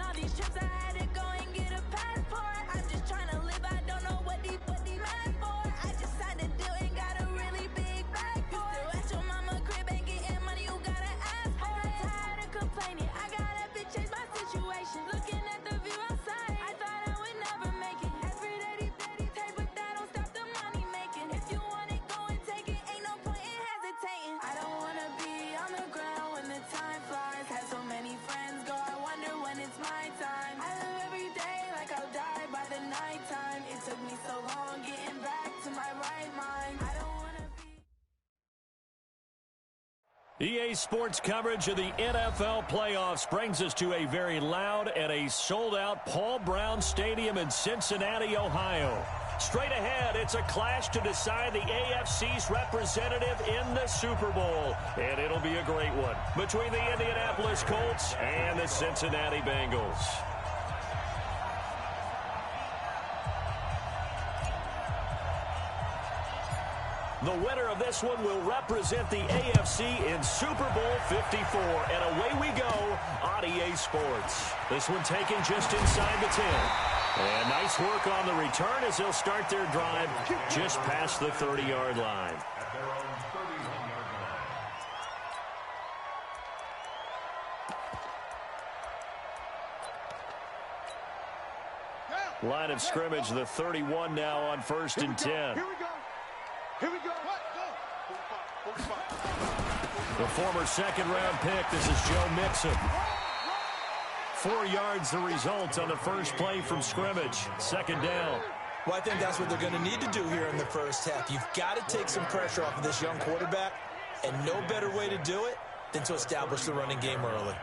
all these trips, I had to go and get a passport. I'm just trying to live, I don't know what these mad for. I just signed a deal and got a really big bag for it. Still at your mama crib, ain't getting money, you gotta ask for it. I'm tired of complaining, I gotta bitch change my situation. Looking at the view outside, I thought I would never make it. Every day these take, but that don't stop the money making. If you want it, go and take it, ain't no point in hesitating. I don't wanna be on the ground when the time flies. Had so many friends go, I wonder when it's my time. I live every day like I'll die by the nighttime. It took me so long getting back to my right mind. I don't wanna be. EA Sports coverage of the NFL playoffs brings us to a very loud and a sold-out Paul Brown Stadium in Cincinnati, Ohio. Straight ahead, it's a clash to decide the AFC's representative in the Super Bowl. And it'll be a great one between the Indianapolis Colts and the Cincinnati Bengals. The winner of this one will represent the AFC in Super Bowl 54. And away we go on EA Sports. This one taken just inside the 10. And nice work on the return as they'll start their drive just past the 30-yard line. Line of scrimmage, the 31 now on 1st and 10. Here we go. Here we go. The former second-round pick, this is Joe Mixon. 4 yards the result on the first play from scrimmage. Second down. Well, I think that's what they're going to need to do here in the first half. You've got to take some pressure off of this young quarterback, and no better way to do it than to establish the running game early.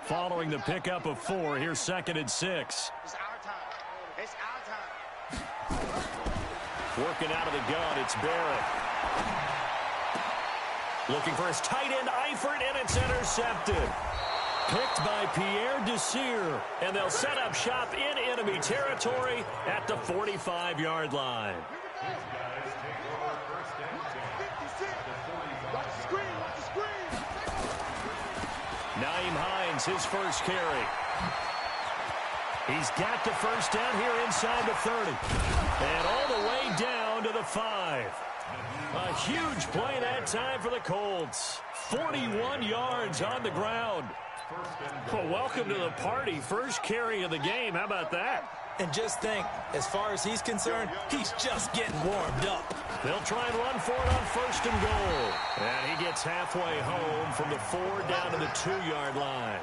Following the pickup of 4, here's 2nd and 6. It's our time. It's our time. Working out of the gun, it's Barrett. Looking for his tight end, Eifert, and it's intercepted. Picked by Pierre Desir, and they'll set up shop in enemy territory at the 45-yard line. Nyheim Hines, his first carry. He's got the first down here inside the 30. And all the way down to the 5. A huge play that time for the Colts. 41 yards on the ground. Well, welcome to the party. First carry of the game. How about that? And just think, as far as he's concerned, he's just getting warmed up. They'll try and run for it on 1st and goal. And he gets halfway home from the 4 down to the 2-yard line.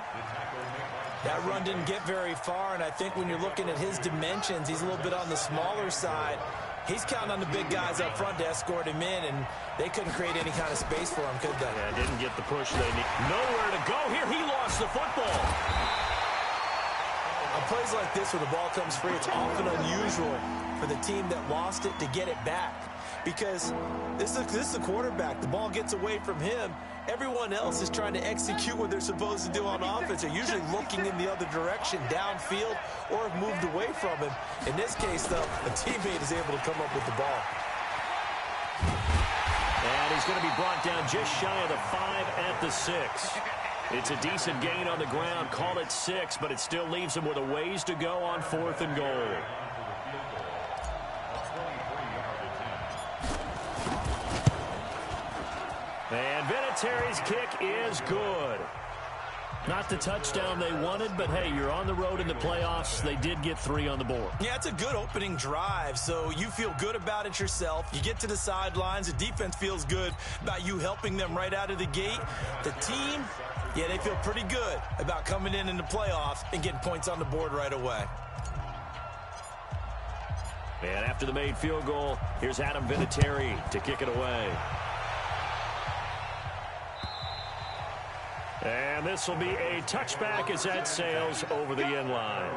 That run didn't get very far, and I think when you're looking at his dimensions, he's a little bit on the smaller side. He's counting on the big guys up front to escort him in, and they couldn't create any kind of space for him, could they? Yeah, didn't get the push they need. Nowhere to go here. He lost the football. On plays like this where the ball comes free, it's often unusual for the team that lost it to get it back. Because this is the quarterback. The ball gets away from him. Everyone else is trying to execute what they're supposed to do on offense. They're usually looking in the other direction, downfield, or have moved away from him. In this case, though, a teammate is able to come up with the ball. And he's going to be brought down just shy of the 5 at the 6. It's a decent gain on the ground. Call it 6, but it still leaves him with a ways to go on 4th and goal. And Vinatieri's kick is good. Not the touchdown they wanted, but hey, you're on the road in the playoffs. They did get 3 on the board. Yeah, it's a good opening drive, so you feel good about it yourself. You get to the sidelines. The defense feels good about you helping them right out of the gate. The team, yeah, they feel pretty good about coming in the playoffs and getting points on the board right away. And after the made field goal, here's Adam Vinatieri to kick it away. And this will be a touchback as that sails over the end line.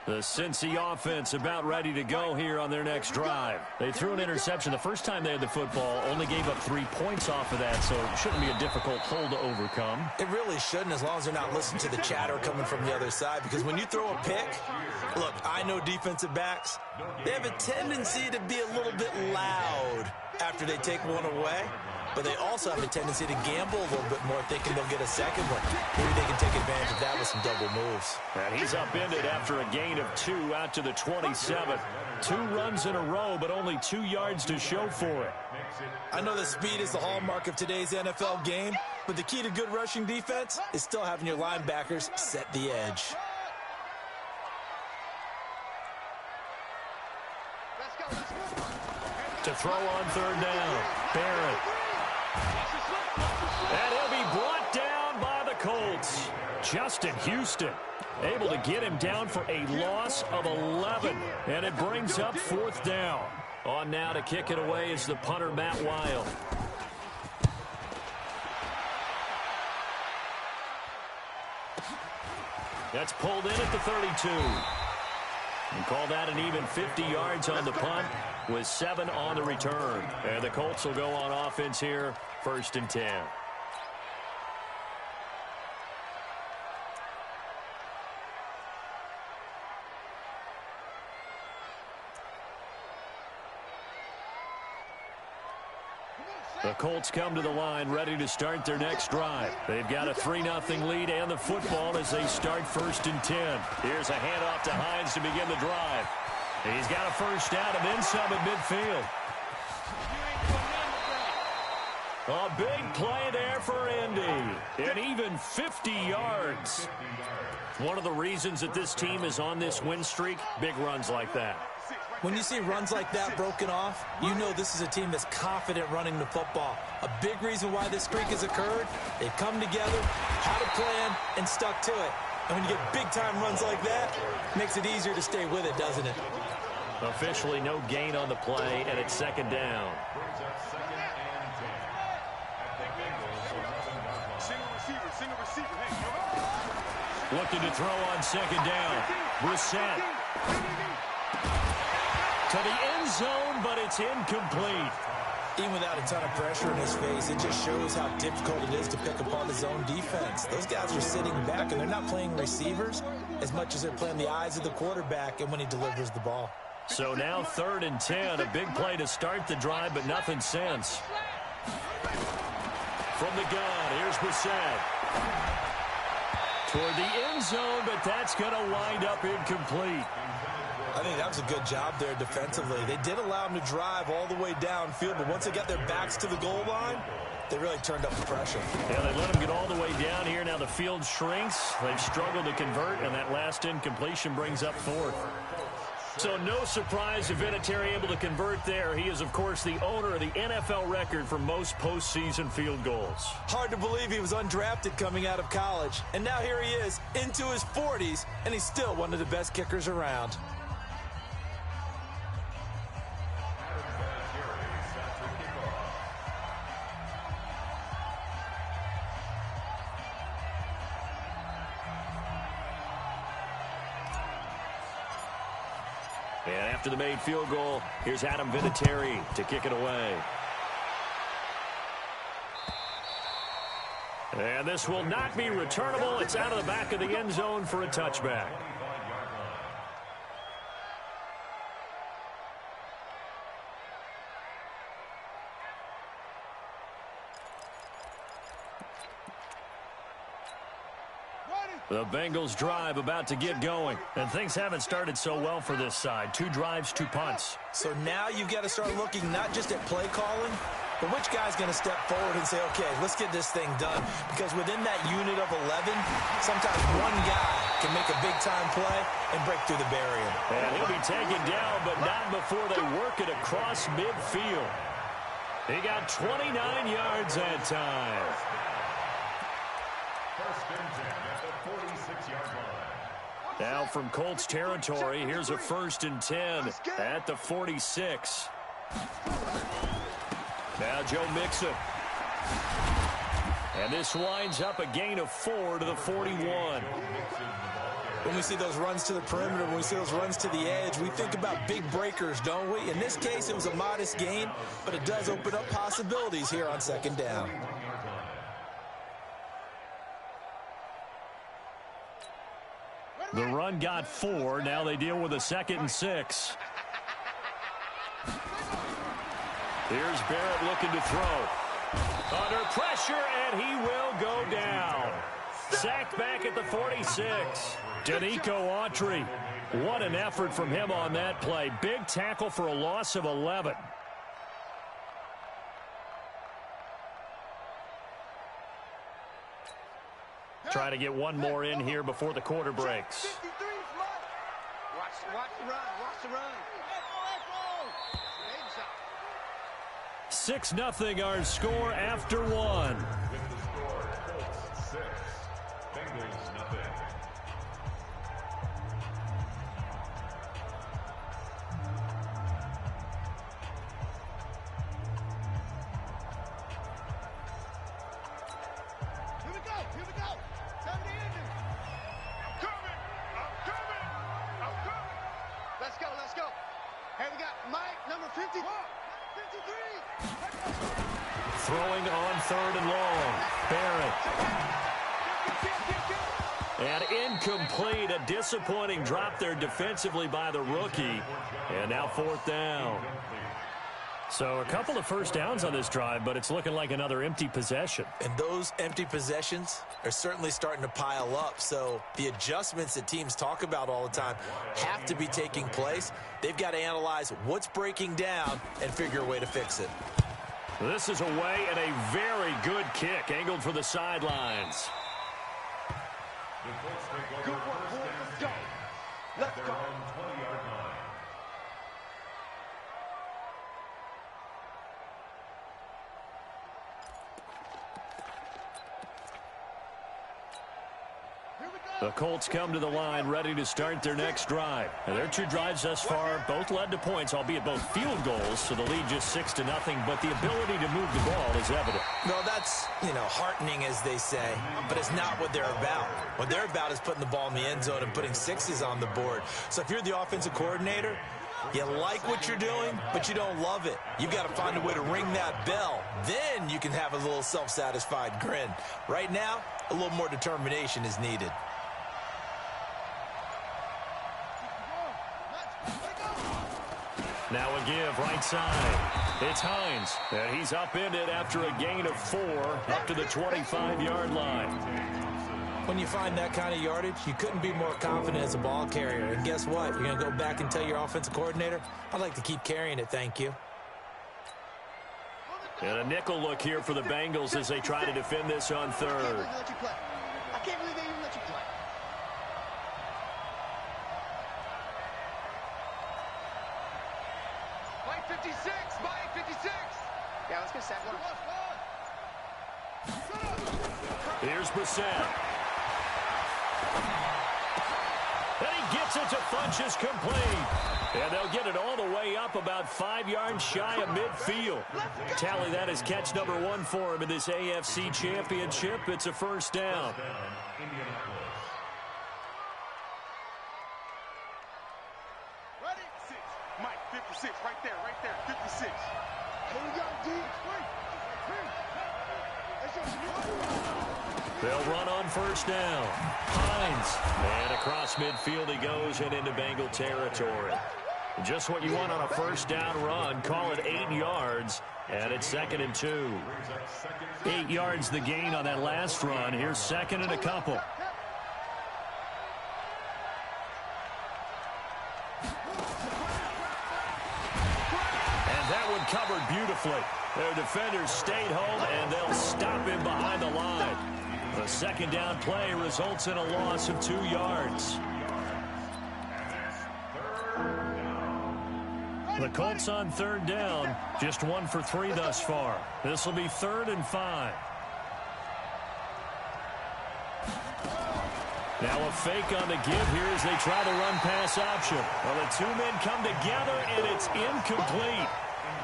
The Cincy offense about ready to go here on their next drive. They threw an interception the first time they had the football, only gave up 3 points off of that, so it shouldn't be a difficult hole to overcome. It really shouldn't, as long as they're not listening to the chatter coming from the other side, because when you throw a pick, look, I know defensive backs, they have a tendency to be a little bit loud after they take one away. But they also have a tendency to gamble a little bit more, thinking they'll get a second one. Maybe they can take advantage of that with some double moves. And he's upended after a gain of 2 out to the 27. 2 runs in a row, but only 2 yards to show for it. I know that speed is the hallmark of today's NFL game, but the key to good rushing defense is still having your linebackers set the edge. To throw on 3rd down, Barrett. And he'll be brought down by the Colts. Justin Houston able to get him down for a loss of 11. And it brings up 4th down. On now to kick it away is the punter, Matt Wild. That's pulled in at the 32. And call that an even 50 yards on the punt with 7 on the return. And the Colts will go on offense here, 1st and 10. The Colts come to the line ready to start their next drive. They've got a 3-0 lead and the football as they start 1st and 10. Here's a handoff to Hines to begin the drive. He's got a 1st down and then some at midfield. A big play there for Indy. And even 50 yards. One of the reasons that this team is on this win streak, big runs like that. When you see runs like that broken off, you know this is a team that's confident running the football. A big reason why this streak has occurred, they've come together, had a plan, and stuck to it. And when you get big-time runs like that, it makes it easier to stay with it, doesn't it? Officially no gain on the play, and it's 2nd down. Looking to throw on 2nd down. Brissett. To the end zone, but it's incomplete. Even without a ton of pressure in his face, it just shows how difficult it is to pick apart his own defense. Those guys are sitting back, and they're not playing receivers as much as they're playing the eyes of the quarterback and when he delivers the ball. So now 3rd and 10, a big play to start the drive, but nothing since. From the gun, here's Brissett. Toward the end zone, but that's going to wind up incomplete. I think that was a good job there defensively. They did allow him to drive all the way downfield, but once they got their backs to the goal line, they really turned up the pressure. Yeah, they let him get all the way down here. Now the field shrinks. They've struggled to convert, and that last incompletion brings up 4th. So no surprise if Vinatieri able to convert there. He is, of course, the owner of the NFL record for most postseason field goals. Hard to believe he was undrafted coming out of college. And now here he is, into his 40s, and he's still one of the best kickers around. And after the made field goal, here's Adam Vinatieri to kick it away. And this will not be returnable. It's out of the back of the end zone for a touchback. The Bengals drive about to get going. And things haven't started so well for this side. 2 drives, 2 punts. So now you've got to start looking not just at play calling, but which guy's going to step forward and say, okay, let's get this thing done. Because within that unit of 11, sometimes one guy can make a big-time play and break through the barrier. And he'll be taken down, but not before they work it across midfield. He got 29 yards that time. Now from Colts territory, here's a 1st and 10 at the 46. Now Joe Mixon. And this winds up a gain of 4 to the 41. When we see those runs to the perimeter, when we see those runs to the edge, we think about big breakers, don't we? In this case, it was a modest gain, but it does open up possibilities here on second down. The run got 4. Now they deal with a 2nd and 6. Here's Barrett looking to throw. Under pressure, and he will go down. Sacked back at the 46. Danico Autry. What an effort from him on that play. Big tackle for a loss of 11. Try to get one more in here before the quarter breaks. Watch the run. Watch the run. 6-0 our score after 1. Let's go. Hey, we got Mike, number 50. 53. Throwing on 3rd and long. Barrett. And incomplete. A disappointing drop there defensively by the rookie. And now 4th down. So a couple of first downs on this drive, but it's looking like another empty possession. And those empty possessions are certainly starting to pile up. So the adjustments that teams talk about all the time have to be taking place. They've got to analyze what's breaking down and figure a way to fix it. This is away and a very good kick angled for the sidelines. Good work, boy. Let's go. Let's go. The Colts come to the line ready to start their next drive. Now, their 2 drives thus far both led to points, albeit both field goals, so the lead just 6-0, but the ability to move the ball is evident. Well, that's, heartening, as they say, but it's not what they're about. What they're about is putting the ball in the end zone and putting 6s on the board. So if you're the offensive coordinator, you like what you're doing, but you don't love it. You've got to find a way to ring that bell. Then you can have a little self-satisfied grin. Right now, a little more determination is needed. Now a give right side. It's Hines, and he's upended after a gain of 4 up to the 25-yard line. When you find that kind of yardage, you couldn't be more confident as a ball carrier. And guess what? You're going to go back and tell your offensive coordinator, I'd like to keep carrying it, thank you. And a nickel look here for the Bengals as they try to defend this on 3rd. I can't believe they even let you play. Mike 56. Mike 56. Yeah, let's get sack one. Here's Brissett. And he gets it to Funchess complete. And they'll get it all the way up about 5 yards shy of midfield. Tally that is catch number 1 for him in this AFC Championship. It's a 1st down. Ready? 6. Mike 56. Right there. 56. Here we go, D. They'll run on 1st down. Hines. And across midfield he goes and into Bengal territory. Just what you want on a 1st down run. Call it 8 yards. And it's 2nd and 2. 8 yards the gain on that last run. Here's 2nd and a couple. And that one covered beautifully. Their defenders stayed home, and they'll stop him behind the line. The 2nd down play results in a loss of 2 yards. The Colts on 3rd down, just 1 for 3 thus far. This will be 3rd and 5. Now a fake on the give here as they try the run-pass option. Well, the 2 men come together, and it's incomplete.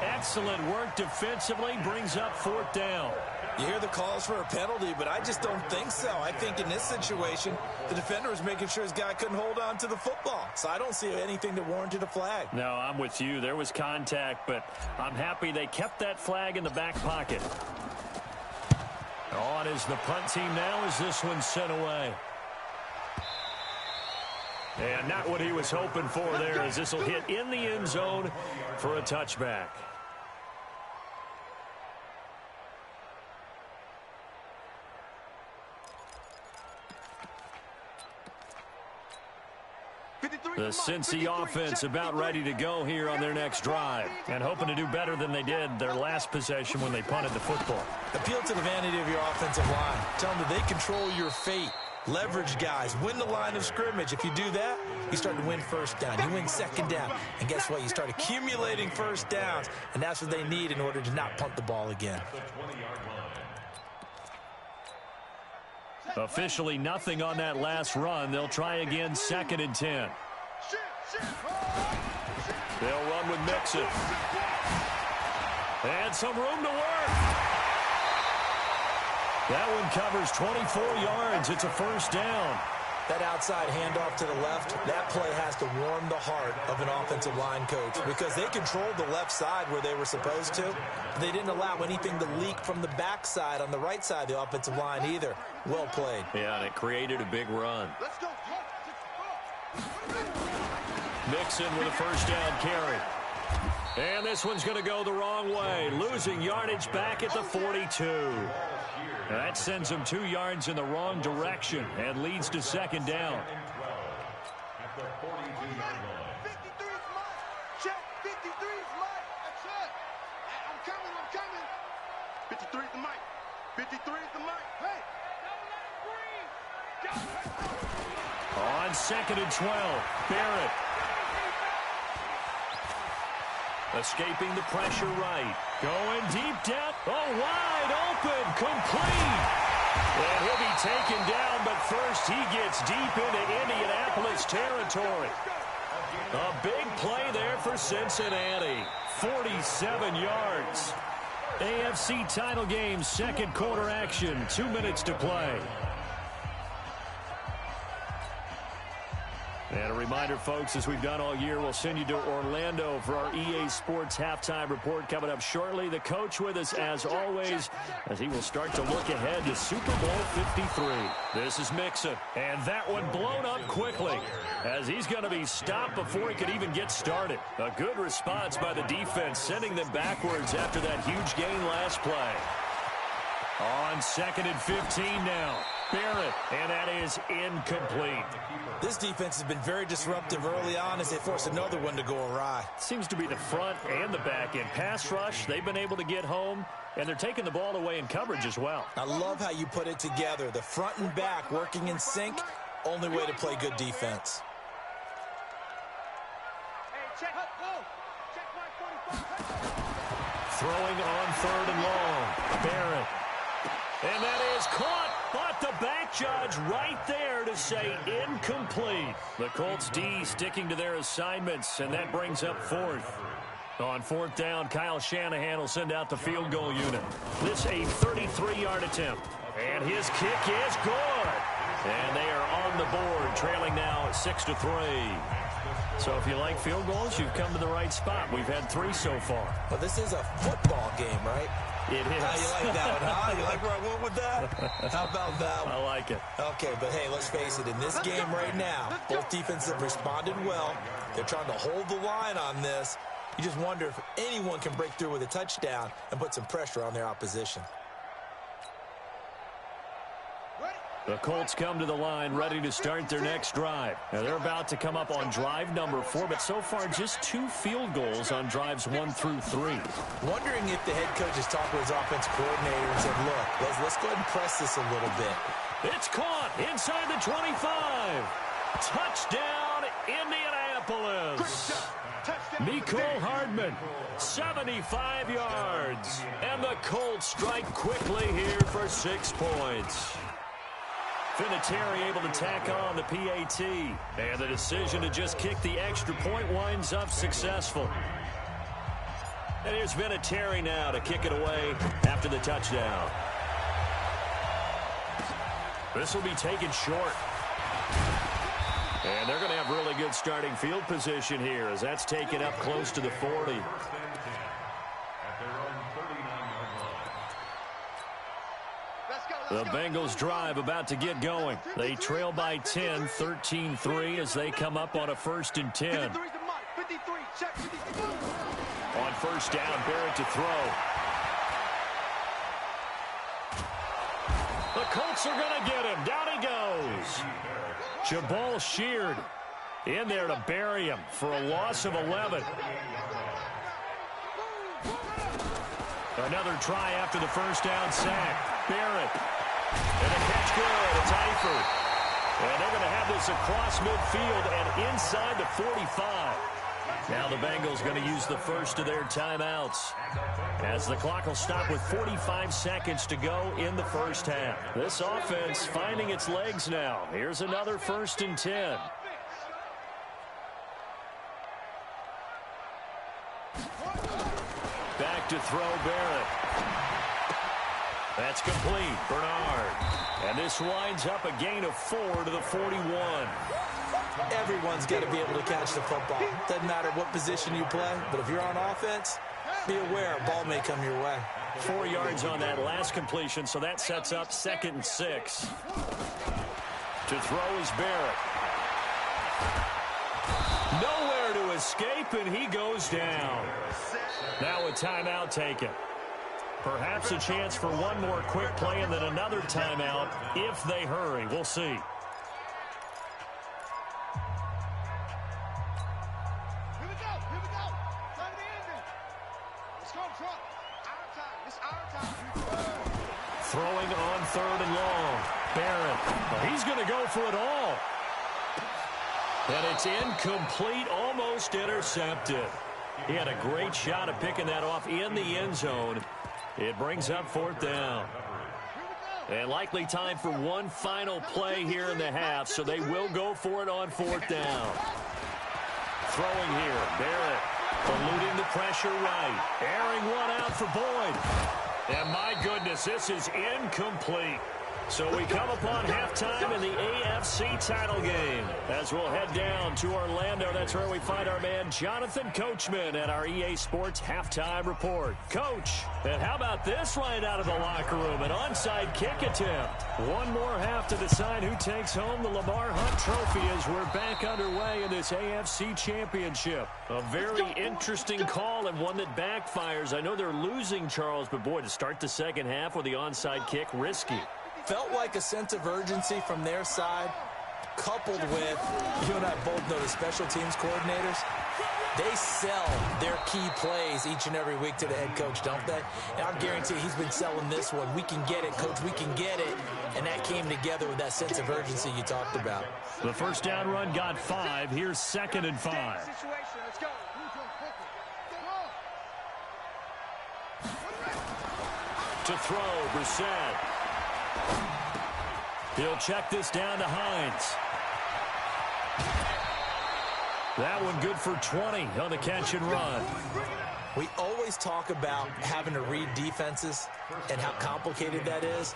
Excellent work defensively, brings up 4th down. You hear the calls for a penalty, but I just don't think so. I think in this situation, the defender was making sure his guy couldn't hold on to the football. So I don't see anything that warranted a flag. No, I'm with you. There was contact, but I'm happy they kept that flag in the back pocket. On is the punt team now as this one's sent away. And not what he was hoping for there, as this will hit in the end zone for a touchback. The Cincy offense about ready to go here on their next drive, and hoping to do better than they did their last possession when they punted the football. Appeal to the vanity of your offensive line. Tell them that they control your fate. Leverage guys. Win the line of scrimmage. If you do that, you start to win first down. You win second down. And guess what? You start accumulating first downs, and that's what they need in order to not punt the ball again. Officially nothing on that last run. They'll try again, 2nd and 10. They'll run with Mixon. And some room to work. That one covers 24 yards. It's a first down. That outside handoff to the left, that play has to warm the heart of an offensive line coach because they controlled the left side where they were supposed to. They didn't allow anything to leak from the backside on the right side of the offensive line either. Well played. Yeah, and it created a big run. Let's go. Mixon with a first down carry. And this one's going to go the wrong way, losing yardage back at the 42. That sends him 2 yards in the wrong direction and leads to 2nd down. 53 is mine. Check. 53 is mine. That's it. I'm coming. 53 is the mic. 53 is the mic. Hey. On 2nd and 12, Barrett. Escaping the pressure right. Going deep down. Oh, wide open. Complete. And he'll be taken down, but first he gets deep into Indianapolis territory. A big play there for Cincinnati. 47 yards. AFC title game, 2nd quarter action. 2 minutes to play. And a reminder, folks, as we've done all year, we'll send you to Orlando for our EA Sports halftime report coming up shortly. The coach with us, as always, as he will start to look ahead to Super Bowl 53. This is Mixon, and that one blown up quickly as he's going to be stopped before he could even get started. A good response by the defense, sending them backwards after that huge gain last play. On 2nd and 15 now. Barrett, and that is incomplete. This defense has been very disruptive early on as they force another one to go awry. Seems to be the front and the back end. Pass rush, they've been able to get home, and they're taking the ball away in coverage as well. I love how you put it together. The front and back working in sync, only way to play good defense. Throwing on 3rd and long. Barrett. And that is caught, but the back judge right there to say incomplete. The Colts D sticking to their assignments, and that brings up 4th. On 4th down, Kyle Shanahan will send out the field goal unit. This a 33-yard attempt, and his kick is good. And they are on the board, trailing now 6-3. So if you like field goals, you've come to the right spot. We've had 3 so far. Well, this is a football game, right? It is. You like that one, huh? You like where I went with that? How about that one? I like it. Okay, but hey, let's face it. In this game right now, both defenses have responded well. They're trying to hold the line on this. You just wonder if anyone can break through with a touchdown and put some pressure on their opposition. The Colts come to the line ready to start their next drive. Now they're about to come up on drive number 4, but so far just 2 field goals on drives 1 through 3. Wondering if the head coach has talked with his offensive coordinator and said, look, let's go ahead and press this a little bit. It's caught inside the 25. Touchdown, Indianapolis. Mecole Hardman, 75 yards. And the Colts strike quickly here for 6 points. Vinatieri able to tack on the PAT. And the decision to just kick the extra point winds up successful. And here's Vinatieri now to kick it away after the touchdown. This will be taken short. And they're going to have really good starting field position here as that's taken up close to the 40. The Bengals drive about to get going. They trail by 10, 13-3 as they come up on a 1st and 10. On first down, Barrett to throw. The Colts are going to get him. Down he goes. Jabal Sheard in there to bury him for a loss of 11. Another try after the first down sack. Barrett. And a catch good. It's Eifert. And they're going to have this across midfield and inside the 45. Now the Bengals going to use the first of their timeouts as the clock will stop with 45 seconds to go in the first half. This offense finding its legs now. Here's another 1st and 10. Back to throw Barrett. That's complete. Bernard. And this winds up a gain of 4 to the 41. Everyone's got to be able to catch the football. Doesn't matter what position you play, but if you're on offense, be aware a ball may come your way. 4 yards on that last completion, so that sets up 2nd and 6. To throw is Barrett. Nowhere to escape, and he goes down. Now a timeout taken. Perhaps a chance for one more quick play and then another timeout if they hurry. We'll see. Here we go. Here we go. Time to end it. Let's go, Trump. Our time. It's our time. Throwing on 3rd and long. Barrett. Well, he's going to go for it all. And it's incomplete, almost intercepted. He had a great shot at picking that off in the end zone. It brings up 4th down. And likely time for one final play here in the half, so they will go for it on 4th down. Throwing here, Barrett eluding the pressure right. Airing one out for Boyd. And my goodness, this is incomplete. So we come upon halftime in the AFC title game. As we'll head down to Orlando, that's where we find our man Jonathan Coachman at our EA Sports Halftime Report. Coach, and how about this right out of the locker room? An onside kick attempt. One more half to decide who takes home the Lamar Hunt Trophy as we're back underway in this AFC Championship. A very interesting call and one that backfires. I know they're losing, Charles, but boy, to start the second half with the onside kick, risky. Felt like a sense of urgency from their side, coupled with, you and I both know the special teams coordinators, they sell their key plays each and every week to the head coach, don't they? And I guarantee he's been selling this one. We can get it, coach, we can get it. And that came together with that sense of urgency you talked about. The first down run got 5. Here's 2nd and 5. Let's go. To throw, Brissett. He'll check this down to Hines. That one good for 20 on the catch and run. We always talk about having to read defenses and how complicated that is.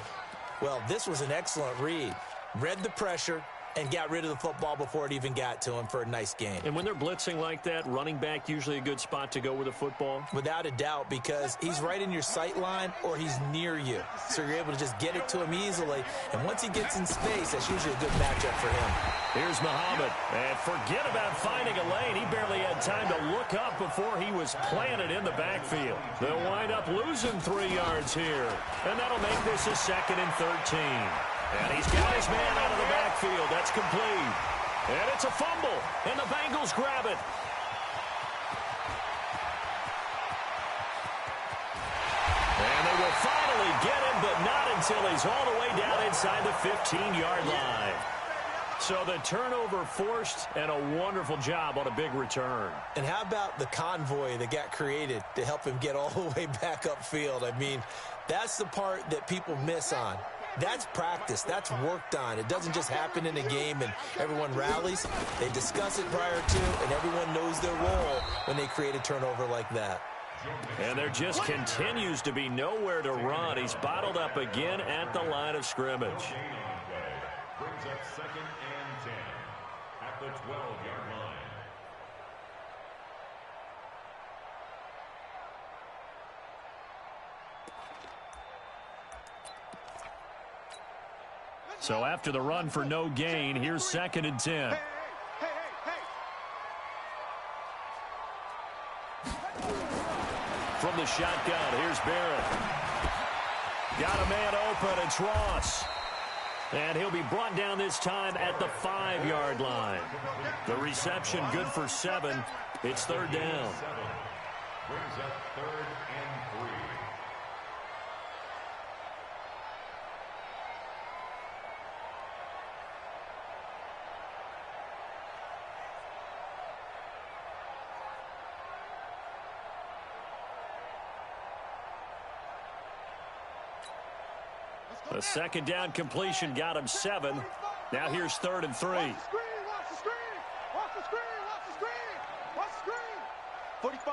Well, this was an excellent read. Read the pressure and got rid of the football before it even got to him for a nice game. And when they're blitzing like that, running back usually a good spot to go with the football? Without a doubt, because he's right in your sight line or he's near you. So you're able to just get it to him easily. And once he gets in space, that's usually a good matchup for him. Here's Muhammad. And forget about finding a lane. He barely had time to look up before he was planted in the backfield. They'll wind up losing 3 yards here. And that'll make this a 2nd and 13. And he's got his man out of the backfield. That's complete. And it's a fumble. And the Bengals grab it. And they will finally get him, but not until he's all the way down inside the 15-yard line. So the turnover forced and a wonderful job on a big return. And how about the convoy that got created to help him get all the way back upfield? I mean, that's the part that people miss on. That's practice. That's worked on. It doesn't just happen in a game and everyone rallies. They discuss it prior to, and everyone knows their role when they create a turnover like that. And there just continues to be nowhere to run. He's bottled up again at the line of scrimmage. Brings up 2nd and 10 at the 12-yard line. So after the run for no gain, here's 2nd and 10. From the shotgun, here's Barrett. Got a man open, it's Ross. And he'll be brought down this time at the 5-yard line. The reception good for 7. It's 3rd down. Brings up 3rd and 3. The 2nd down completion got him 7. Now here's 3rd and 3. Watch the screen, watch the screen, watch the screen, watch the screen, watch the screen. 45,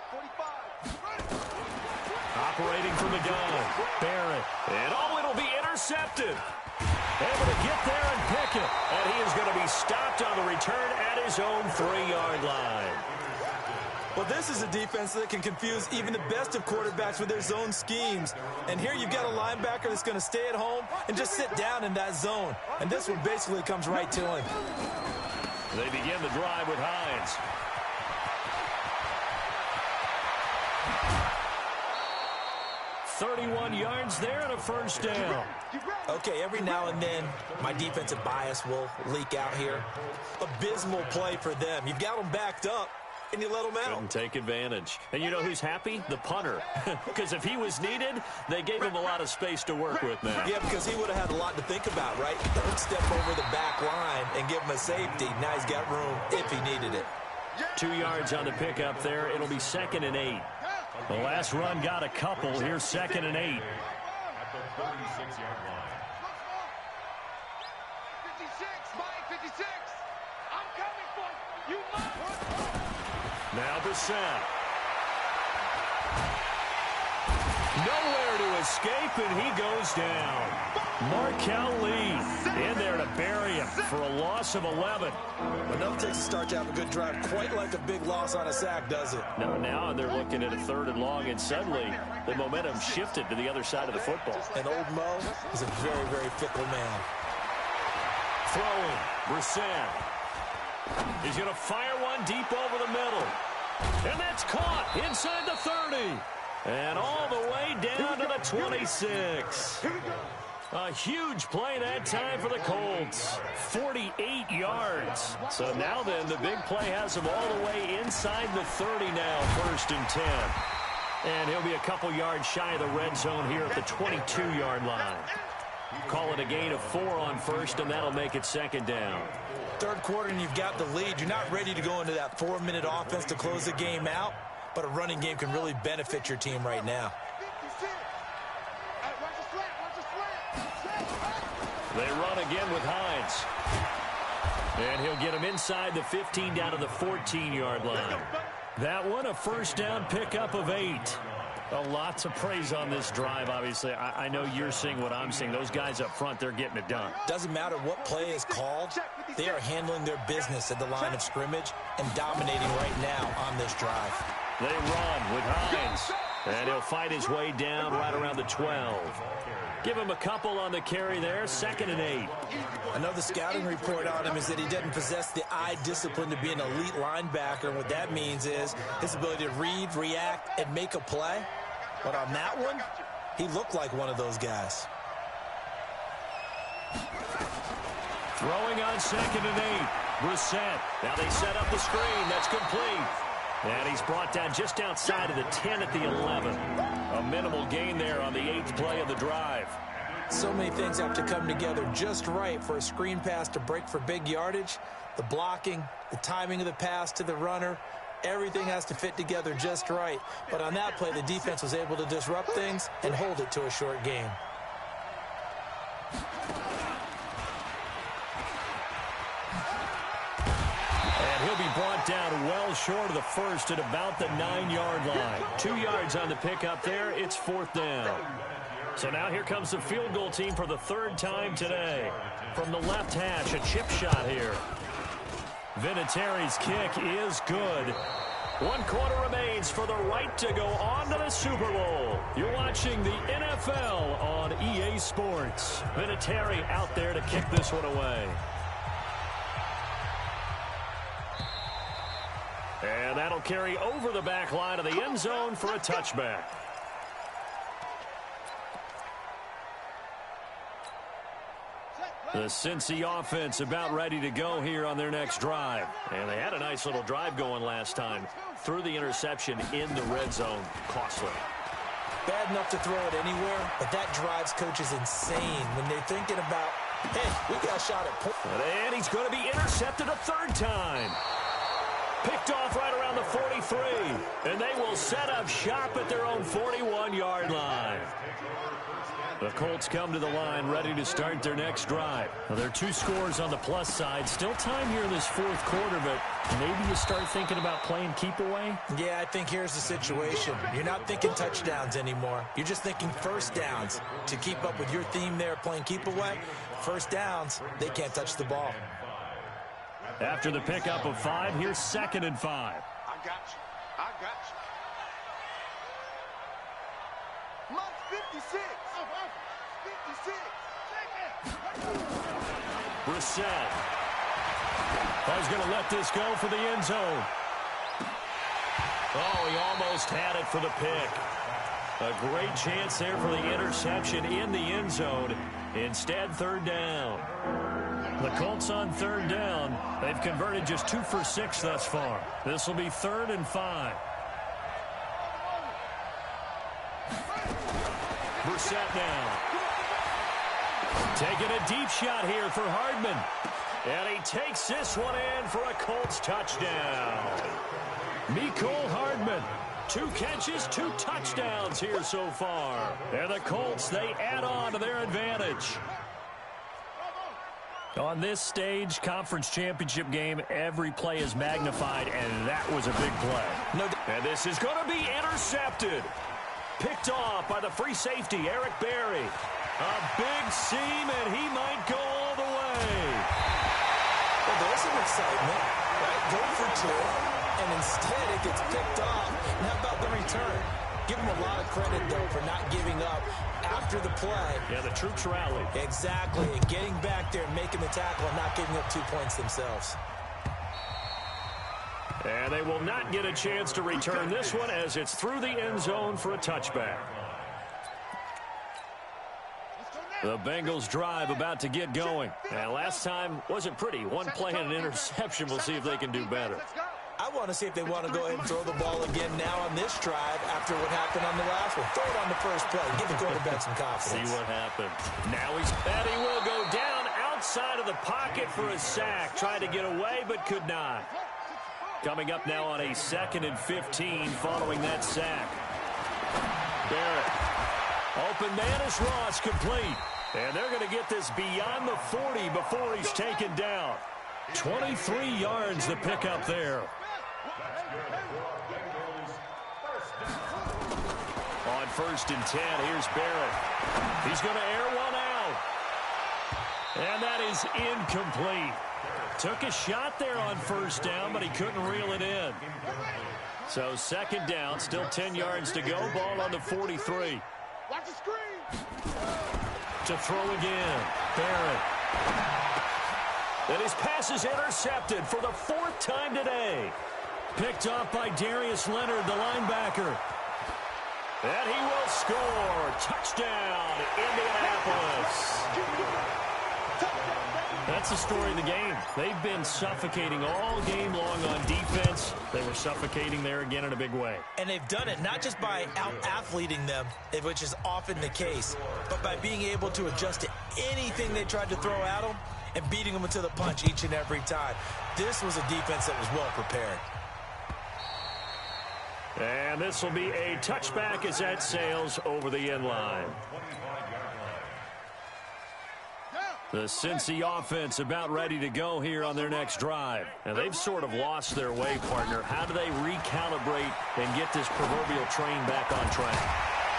45. Operating from the gun. Barrett. And it'll be intercepted. Able to get there and pick it. And he is going to be stopped on the return at his own 3-yard line. Well, this is a defense that can confuse even the best of quarterbacks with their zone schemes. And here you've got a linebacker that's going to stay at home and just sit down in that zone. And this one basically comes right to him. They begin the drive with Hines. "31 yards there and a 1st down." Okay, every now and then, my defensive bias will leak out here. Abysmal play for them. You've got them backed up, and you let them out. Couldn't take advantage. And you know who's happy? The punter. Because if he was needed, they gave him a lot of space to work with now. Yeah, because he would have had a lot to think about, right? Don't step over the back line and give him a safety. Now he's got room if he needed it. 2 yards on the pickup there. It'll be 2nd and 8. The last run got a couple. Here's 2nd and 8. At the 36-yard line. 56, Mike, 56. I'm coming for you. Now Bissett. Nowhere to escape, and he goes down. Markel Lee in there to bury him for a loss of 11. Enough takes a start to have a good drive, quite like a big loss on a sack, does it? Now they're looking at a 3rd and long, and suddenly the momentum shifted to the other side of the football. And old Mo is a very, very fickle man. Throwing, Brissett. He's going to fire one deep over the middle. And that's caught inside the 30. And all the way down to the 26. A huge play that time for the Colts. 48 yards. So now then, the big play has him all the way inside the 30 now, 1st and 10. And he'll be a couple yards shy of the red zone here at the 22-yard line. Call it a gain of 4 on 1st, and that'll make it 2nd down. 3rd quarter, and you've got the lead. You're not ready to go into that 4-minute offense to close the game out, but a running game can really benefit your team right now. They run again with Hines. And he'll get him inside the 15 down to the 14-yard line. That one a 1st down pickup of 8. Lots of praise on this drive, obviously. I know you're seeing what I'm seeing. Those guys up front, they're getting it done. Doesn't matter what play is called. They are handling their business at the line of scrimmage and dominating right now on this drive. They run with Hines. And he'll fight his way down right around the 12. Give him a couple on the carry there. 2nd and 8. Another scouting report on him is that he doesn't possess the eye discipline to be an elite linebacker. And what that means is his ability to read, react, and make a play. But on that one, he looked like one of those guys. Throwing on 2nd and 8. Brissett. Now they set up the screen. That's complete. And he's brought down just outside of the 10 at the 11. A minimal gain there on the 8th play of the drive. So many things have to come together just right for a screen pass to break for big yardage. The blocking, the timing of the pass to the runner, everything has to fit together just right. But on that play, the defense was able to disrupt things and hold it to a short game. And he'll be brought down well short of the 1st at about the 9-yard line. 2 yards on the pickup there. It's 4th down. So now here comes the field goal team for the third time today. From the left hash, a chip shot here. Vinatieri's kick is good. 1 quarter remains for the right to go on to the Super Bowl. You're watching the NFL on EA Sports. Vinatieri out there to kick this one away. And that'll carry over the back line of the end zone for a touchback. The Cincy offense about ready to go here on their next drive. And they had a nice little drive going last time. Threw the interception in the red zone. Costly. Bad enough to throw it anywhere, but that drives coaches insane when they're thinking about, hey, we got a shot at point. And he's going to be intercepted a third time. Picked off right around the 43. And they will set up shop at their own 41-yard line. The Colts come to the line ready to start their next drive. Well, there are 2 scores on the plus side. Still time here in this fourth quarter, but maybe you start thinking about playing keep away? Yeah, I think here's the situation. You're not thinking touchdowns anymore. You're just thinking first downs. To keep up with your theme there, playing keep away, first downs, they can't touch the ball. After the pickup of 5, here's 2nd and 5. I got you. I got you. Month 56. 56. Brissett. He's going to let this go for the end zone. Oh, he almost had it for the pick. A great chance there for the interception in the end zone. Instead, 3rd down. The Colts on 3rd down. They've converted just 2 for 6 thus far. This will be 3rd and 5. Brissett now. Taking a deep shot here for Hardman. And he takes this one in for a Colts touchdown. Mecole Hardman. 2 catches, 2 touchdowns here so far. And the Colts, they add on to their advantage. On this stage, conference championship game, every play is magnified, and that was a big play. And this is going to be intercepted. Picked off by the free safety, Eric Berry. A big seam, and he might go all the way. Well, there's some excitement, right? Go for 2, and instead it gets picked off. And how about the return? Give him a lot of credit, though, for not giving up after the play. Yeah, the troops rallied. Exactly, and getting back there and making the tackle and not giving up 2 points themselves. And they will not get a chance to return this one as it's through the end zone for a touchback. The Bengals drive about to get going. And last time wasn't pretty. 1 play and an interception. We'll see if they can do better. I want to see if they want to go ahead and throw the ball again now on this drive after what happened on the last one. Throw it on the first play. Give the quarterback some confidence. See what happened. Now he will go down outside of the pocket for a sack. Tried to get away but could not. Coming up now on a 2nd and 15 following that sack. Barrett. Open man is Ross, complete. And they're going to get this beyond the 40 before he's taken down. 23 yards the pickup there. On 1st and 10, here's Barrett. He's going to air one out. And that is incomplete. Took a shot there on 1st down, but he couldn't reel it in. So 2nd down, still 10 yards to go. Ball on the 43. Watch the screen. To throw again. Barrett. And his pass is intercepted for the 4th time today. Picked off by Darius Leonard, the linebacker. And he will score. Touchdown, Indianapolis. That's the story of the game. They've been suffocating all game long on defense. They were suffocating there again in a big way. And they've done it not just by out-athleting them, which is often the case, but by being able to adjust to anything they tried to throw at them and beating them to the punch each and every time. This was a defense that was well prepared. And this will be a touchback as that sails over the end line. The Cincy offense about ready to go here on their next drive. And they've sort of lost their way, partner. How do they recalibrate and get this proverbial train back on track?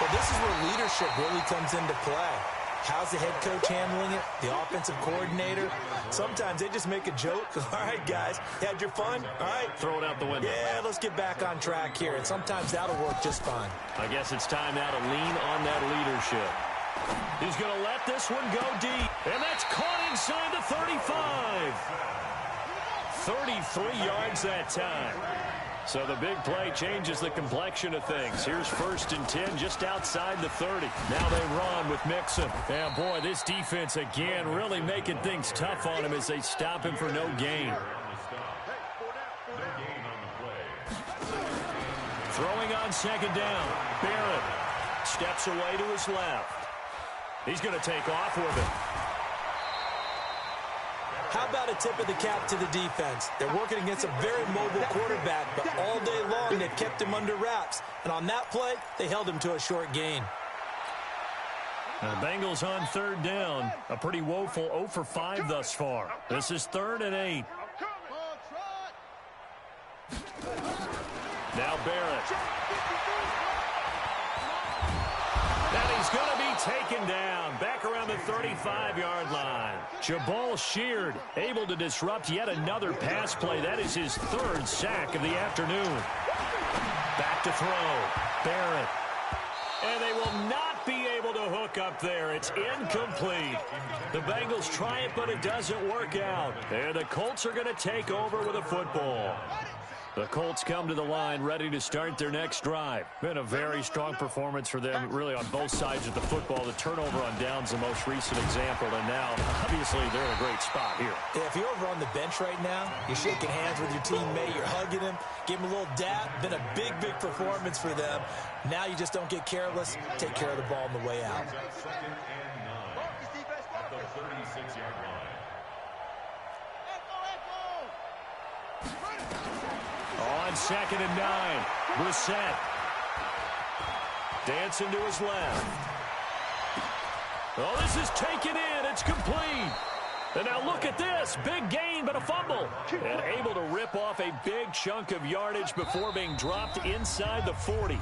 Well, this is where leadership really comes into play. How's the head coach handling it? The offensive coordinator? Sometimes they just make a joke. All right, guys, had your fun? All right. Throw it out the window. Yeah, let's get back on track here. And sometimes that'll work just fine. I guess it's time now to lean on that leadership. He's going to let this one go deep. And that's caught inside the 35. 33 yards that time. So the big play changes the complexion of things. Here's 1st and 10 just outside the 30. Now they run with Mixon. Yeah, boy, this defense again really making things tough on him as they stop him for no gain. Throwing on 2nd down. Barrett steps away to his left. He's going to take off with it. How about a tip of the cap to the defense? They're working against a very mobile quarterback, but all day long they've kept him under wraps. And on that play, they held him to a short gain. The Bengals on 3rd down. A pretty woeful 0 for 5 thus far. This is 3rd and 8. Now Barrett. And he's going to be taken down back around the 35-yard line. Jabal Sheard able to disrupt yet another pass play. That is his 3rd sack of the afternoon. Back to throw. Barrett. And they will not be able to hook up there. It's incomplete. The Bengals try it, but it doesn't work out. And the Colts are going to take over with a football. The Colts come to the line ready to start their next drive. Been a very strong performance for them, really, on both sides of the football. The turnover on downs, the most recent example, and now, obviously, they're in a great spot here. Yeah, if you're over on the bench right now, you're shaking hands with your teammate, you're hugging him, give him a little dap. Been a big, big performance for them. Now you just don't get careless. Take care of the ball on the way out. On 2nd and 9, Brissett dancing to his left. Oh, this is taken in. It's complete. And now look at this. Big gain, but a fumble. And able to rip off a big chunk of yardage before being dropped inside the 40.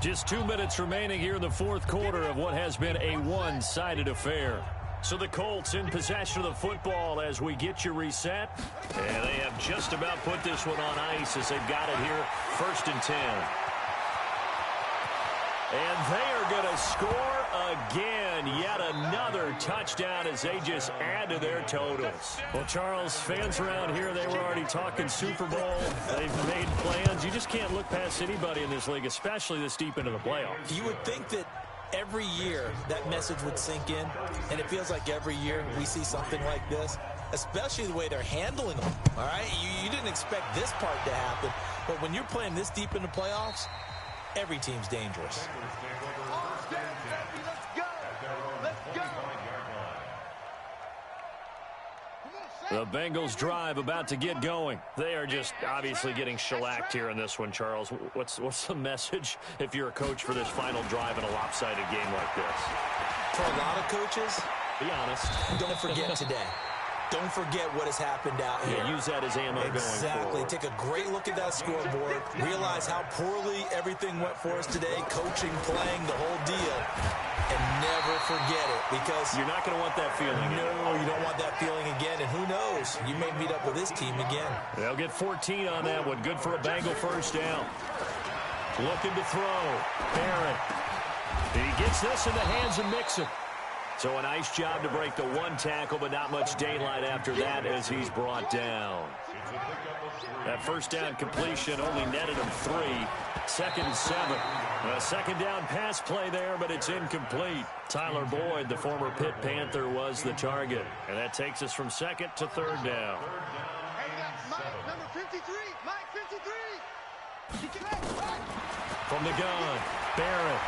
Just 2 minutes remaining here in the 4th quarter of what has been a one-sided affair. So the Colts in possession of the football as we get you reset. And they have just about put this one on ice as they've got it here. 1st and 10. And they are going to score again. Yet another touchdown as they just add to their totals. Well, Charles, fans around here, they were already talking Super Bowl. They've made plans. You just can't look past anybody in this league, especially this deep into the playoffs. You would think that every year that message would sink in, and it feels like every year we see something like this, especially the way they're handling them. All right, you didn't expect this part to happen, but when you're playing this deep in the playoffs, every team's dangerous. The Bengals drive about to get going. They are just obviously getting shellacked here in this one, Charles. What's the message if you're a coach for this final drive in a lopsided game like this? For a lot of coaches, be honest. Don't forget today. Don't forget what has happened out here. Yeah, use that as ammo going forward. Exactly. Take a great look at that scoreboard. Realize how poorly everything went for us today. Coaching, playing, the whole deal. And never forget it, because you're not going to want that feeling again. No, you don't want that feeling again. And who knows? You may meet up with this team again. They'll get 14 on that one. Good for a Bengal 1st down. Looking to throw. Barrett. He gets this in the hands of Mixon. So a nice job to break the one tackle, but not much daylight after that as he's brought down. That 1st down completion only netted him 3. 2nd and 7. A 2nd down pass play there, but it's incomplete. Tyler Boyd, the former Pitt Panther, was the target. And that takes us from 2nd to 3rd down. Number 53, Mike 53. From the gun, Barrett.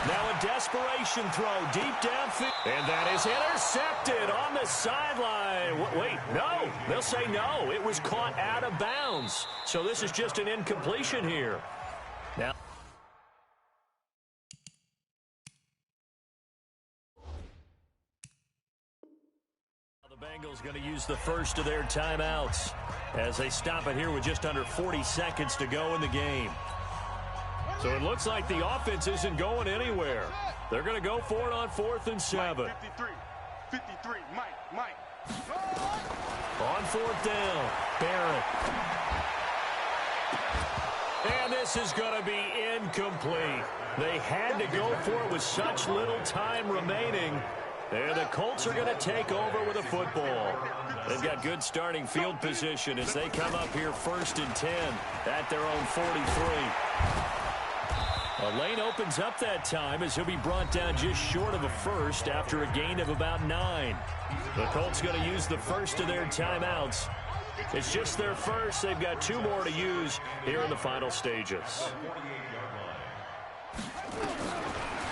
Now a desperation throw deep downfield. And that is intercepted on the sideline. Wait, no. They'll say no. It was caught out of bounds. So this is just an incompletion here. Now, the Bengals going to use the first of their timeouts as they stop it here with just under 40 seconds to go in the game. So it looks like the offense isn't going anywhere. They're going to go for it on 4th and 7. 53, Mike. On 4th down, Barrett. And this is going to be incomplete. They had to go for it with such little time remaining. And the Colts are going to take over with a football. They've got good starting field position as they come up here 1st and 10 at their own 43. A lane opens up that time as he'll be brought down just short of a first after a gain of about 9. The Colts going to use the first of their timeouts. It's just their first. They've got 2 more to use here in the final stages.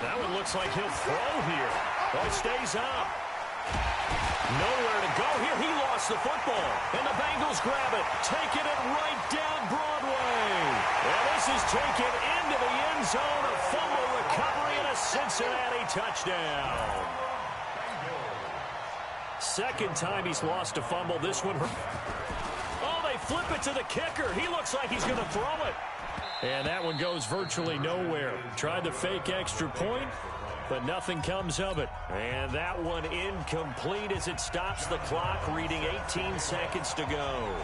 That one looks like he'll throw here. Oh, it stays up. Nowhere to go here. He lost the football. And the Bengals grab it, taking it right down Broadway. And this is taken into the end zone. A fumble recovery and a Cincinnati touchdown. Second time he's lost a fumble. This one hurt. Oh, they flip it to the kicker. He looks like he's going to throw it. And that one goes virtually nowhere. Tried the fake extra point, but nothing comes of it. And that one incomplete as it stops the clock, reading 18 seconds to go.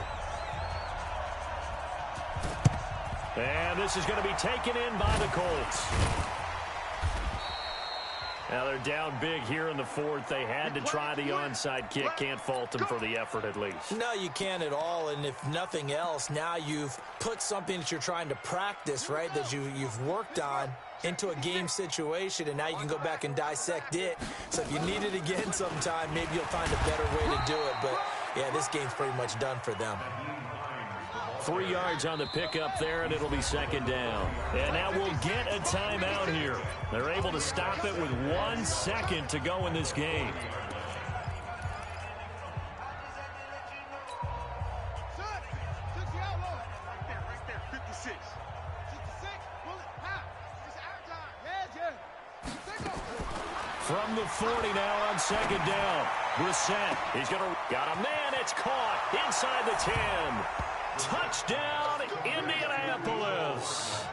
And this is going to be taken in by the Colts. Now they're down big here in the 4th. They had to try the onside kick. Can't fault them for the effort at least. No, you can't at all. And if nothing else, now you've put something that you're trying to practice, right, that you've worked on into a game situation, and now you can go back and dissect it. So if you need it again sometime, maybe you'll find a better way to do it. But, yeah, this game's pretty much done for them. 3 yards on the pickup there, and it'll be 2nd down. And now we'll get a timeout here. They're able to stop it with 1 second to go in this game. Right there, 56. From the 40 now on 2nd down. Brissett, he's going to got a man. It's caught inside the 10. Touchdown, Indianapolis.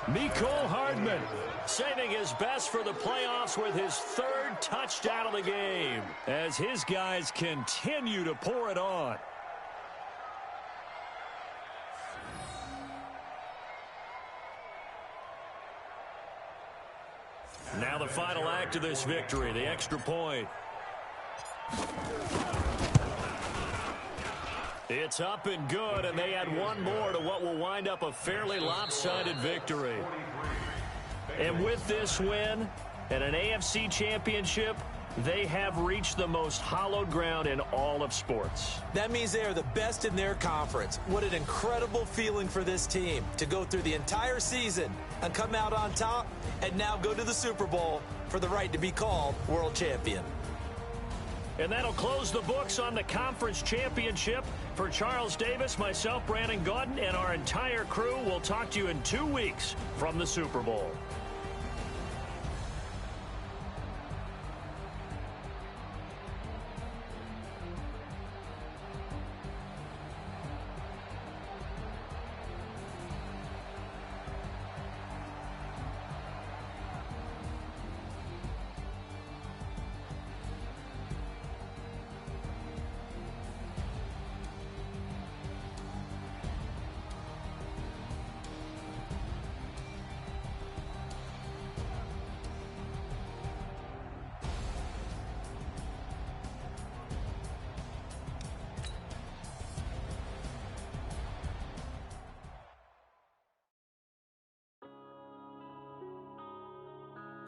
Mecole Hardman saving his best for the playoffs with his 3rd touchdown of the game as his guys continue to pour it on. Now the final act of this victory, the extra point. It's up and good, and they add 1 more to what will wind up a fairly lopsided victory. And with this win and an AFC championship, they have reached the most hallowed ground in all of sports. That means they are the best in their conference. What an incredible feeling for this team to go through the entire season and come out on top and now go to the Super Bowl for the right to be called world champion. And that'll close the books on the conference championship. For Charles Davis, myself, Brandon Gaudin, and our entire crew, we'll talk to you in 2 weeks from the Super Bowl.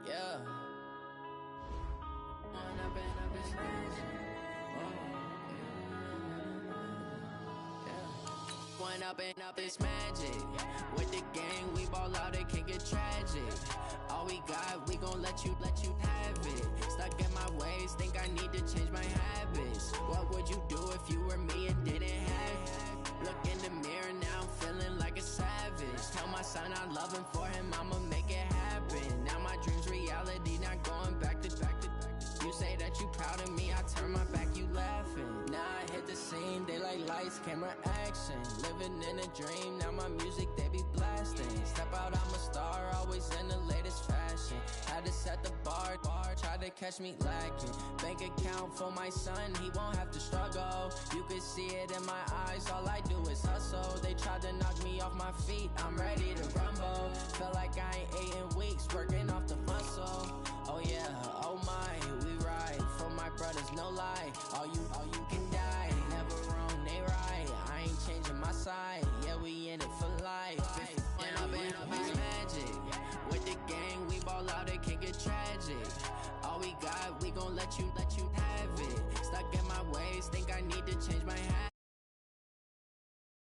Yeah. One up and up, it's magic. With the gang, we ball out, it can get tragic. All we got, we gon' let you have it. Stuck in my ways, think I need to change my habits. What would you do if you were me and didn't have it? Look in the mirror, now I'm feeling like a savage. Tell my son I love him, for him I'ma make it happen. Now my dream's reality, not going back to. You say that you proud of me, I turn my back, you laughing. Now I hit the scene, they like lights, camera, action. connection. Living in a dream, now my music they be blasting. Step out, I'm a star, always in the latest fashion. Had to set the bar, try to catch me lacking. Bank account for my son, he won't have to struggle. You could see it in my eyes, all I do is hustle. They tried to knock me off my feet, I'm ready to rumble. Feel like I ain't